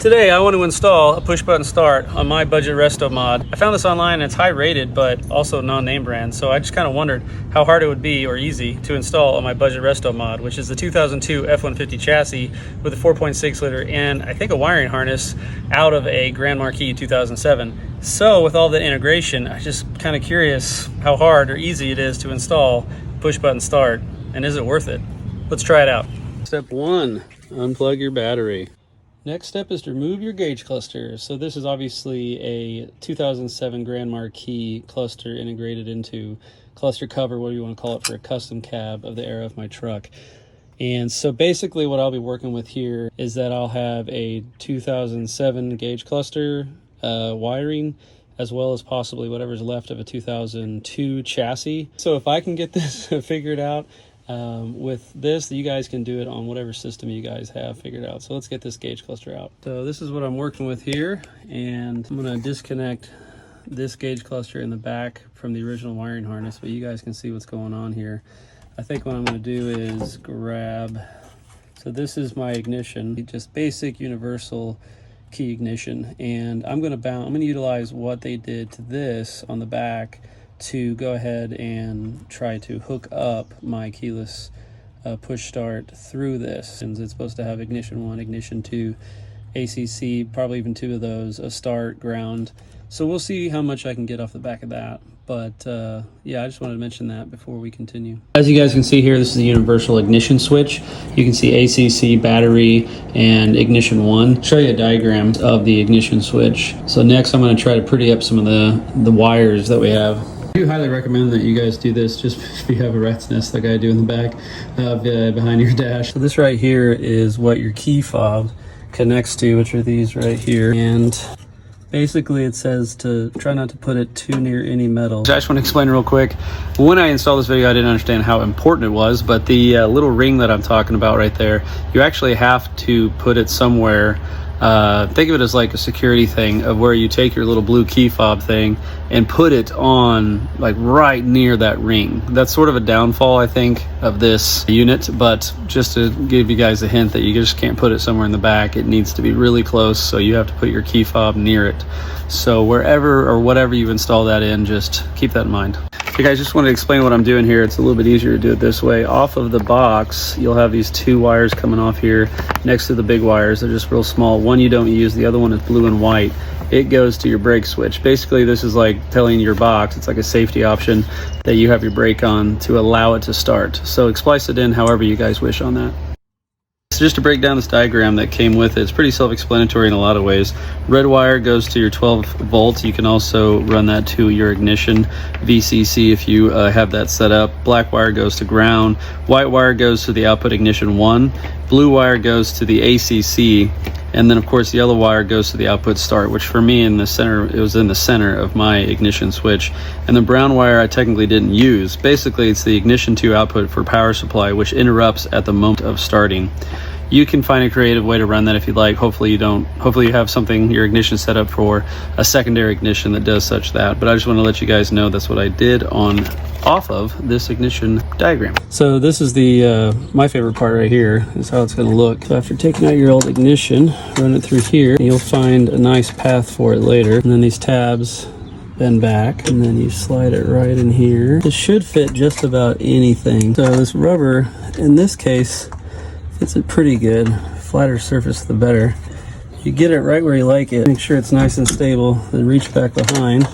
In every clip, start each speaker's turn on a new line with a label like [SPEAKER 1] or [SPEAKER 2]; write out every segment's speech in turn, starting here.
[SPEAKER 1] Today I want to install a push button start on my budget Resto mod. I found this online and it's high rated but also non-name brand, so I just kind of wondered how hard it would be or easy to install on my budget Resto mod, which is the 2002 F-150 chassis with a 4.6 liter and I think a wiring harness out of a Grand Marquis 2007. So with all the integration, I'm just kind of curious how hard or easy it is to install push button start, and is it worth it? Let's try it out. Step 1, unplug your battery. Next step is to remove your gauge cluster. So this is obviously a 2007 Grand Marquis cluster integrated into cluster cover, whatever you want to call it, for a custom cab of the era of my truck. And so basically what I'll be working with here is that I'll have a 2007 gauge cluster wiring, as well as possibly whatever's left of a 2002 chassis. So if I can get this figured out, with this, you guys can do it on whatever system you guys have figured out. So let's get this gauge cluster out. So this is what I'm working with here, and I'm going to disconnect this gauge cluster in the back from the original wiring harness, but you guys can see what's going on here. I think what I'm going to do is grab, so this is my ignition, just basic universal key ignition, and I'm going to utilize what they did to this on the back to go ahead and try to hook up my keyless push start through this. And it's supposed to have ignition 1, ignition 2, ACC, probably even 2 of those, a start, ground. So we'll see how much I can get off the back of that. But yeah, I just wanted to mention that before we continue. As you guys can see here, this is the universal ignition switch. You can see ACC, battery, and ignition 1. I'll show you a diagram of the ignition switch. So next I'm going to try to pretty up some of the wires that we have. I do highly recommend that you guys do this just if you have a rat's nest like I do in the back behind your dash. So this right here is what your key fob connects to, which are these right here. And basically it says to try not to put it too near any metal. I just want to explain real quick. When I installed this video, I didn't understand how important it was, but the little ring that I'm talking about right there, you actually have to put it somewhere. Think of it as like a security thing of where you take your little blue key fob thing and put it on like right near that ring. That's sort of a downfall, I think, of this unit, but just to give you guys a hint that you just can't put it somewhere in the back. It needs to be really close, so you have to put your key fob near it. So wherever or whatever you install that in, just keep that in mind. Hey guys, just wanted to explain what I'm doing here. It's a little bit easier to do it this way. Off of the box, you'll have these 2 wires coming off here next to the big wires. They're just real small. One you don't use, the other one is blue and white. It goes to your brake switch. Basically, this is like telling your box, it's like a safety option that you have your brake on to allow it to start. So splice it in however you guys wish on that. So just to break down this diagram that came with it, it's pretty self-explanatory in a lot of ways. Red wire goes to your 12 volts. You can also run that to your ignition VCC if you have that set up. Black wire goes to ground. White wire goes to the output ignition 1. Blue wire goes to the ACC. And then of course yellow wire goes to the output start, which for me in the center, it was in the center of my ignition switch. And the brown wire I technically didn't use. Basically it's the ignition 2 output for power supply, which interrupts at the moment of starting. You can find a creative way to run that if you'd like. Hopefully you don't. Hopefully you have something, your ignition set up for a secondary ignition that does such that. But I just want to let you guys know that's what I did off of this ignition diagram. So this is the my favorite part right here is how it's going to look. So after taking out your old ignition, run it through here, you'll find a nice path for it later. And then these tabs bend back, and then you slide it right in here. It should fit just about anything. So this rubber, in this case, fits it pretty good. Flatter surface the better. You get it right where you like it. Make sure it's nice and stable. Then reach back behind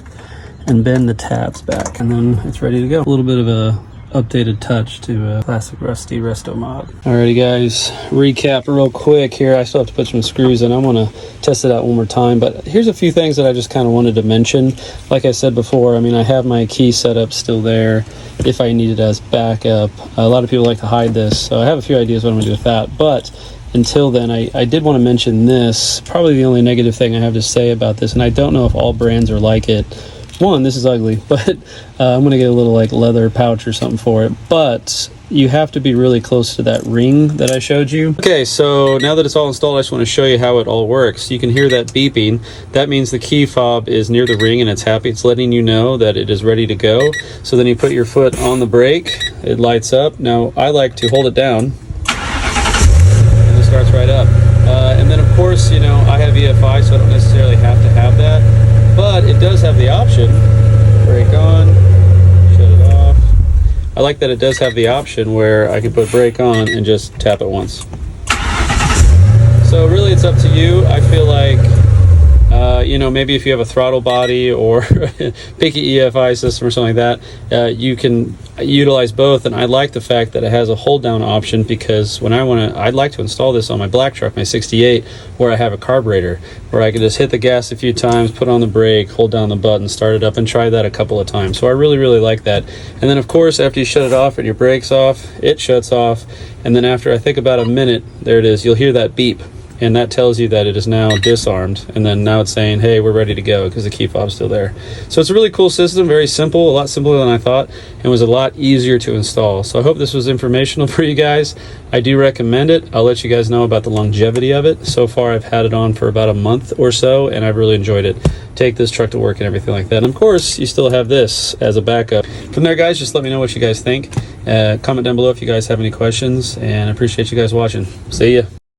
[SPEAKER 1] and bend the tabs back, and then it's ready to go. A little bit of a updated touch to a classic rusty Resto mod. Alrighty guys, recap real quick here. I still have to put some screws in. I want to test it out one more time, but here's a few things that I just kind of wanted to mention. Like I said before, I mean, I have my key setup still there if I need it as backup. A lot of people like to hide this, so I have a few ideas what I'm going to do with that, but until then, I did want to mention this. Probably the only negative thing I have to say about this, and I don't know if all brands are like it. One, this is ugly, but I'm going to get a little like leather pouch or something for it, but you have to be really close to that ring that I showed you. Okay, so now that it's all installed, I just want to show you how it all works. You can hear that beeping. That means the key fob is near the ring and it's happy. It's letting you know that it is ready to go. So then you put your foot on the brake, it lights up. Now I like to hold it down and it starts right up. And then of course, you know, I have EFI, so I don't necessarily have to have that, but it does have the option, brake on, shut it off. I like that it does have the option where I can put brake on and just tap it once. So really it's up to you. I feel like, you know, maybe if you have a throttle body or picky EFI system or something like that, you can utilize both. And I like the fact that it has a hold down option, because when I'd like to install this on my black truck, my 68, where I have a carburetor, where I can just hit the gas a few times, put on the brake, hold down the button, start it up, and try that a couple of times. So I really, really like that. And then of course, after you shut it off and your brake's off, it shuts off. And then after I think about a minute, there it is, you'll hear that beep. And that tells you that it is now disarmed. And then now it's saying, hey, we're ready to go, because the key fob's still there. So it's a really cool system, very simple, a lot simpler than I thought, and was a lot easier to install. So I hope this was informational for you guys. I do recommend it. I'll let you guys know about the longevity of it. So far, I've had it on for about a month or so, and I've really enjoyed it. Take this truck to work and everything like that. And of course, you still have this as a backup. From there, guys, just let me know what you guys think. Comment down below if you guys have any questions, and I appreciate you guys watching. See ya.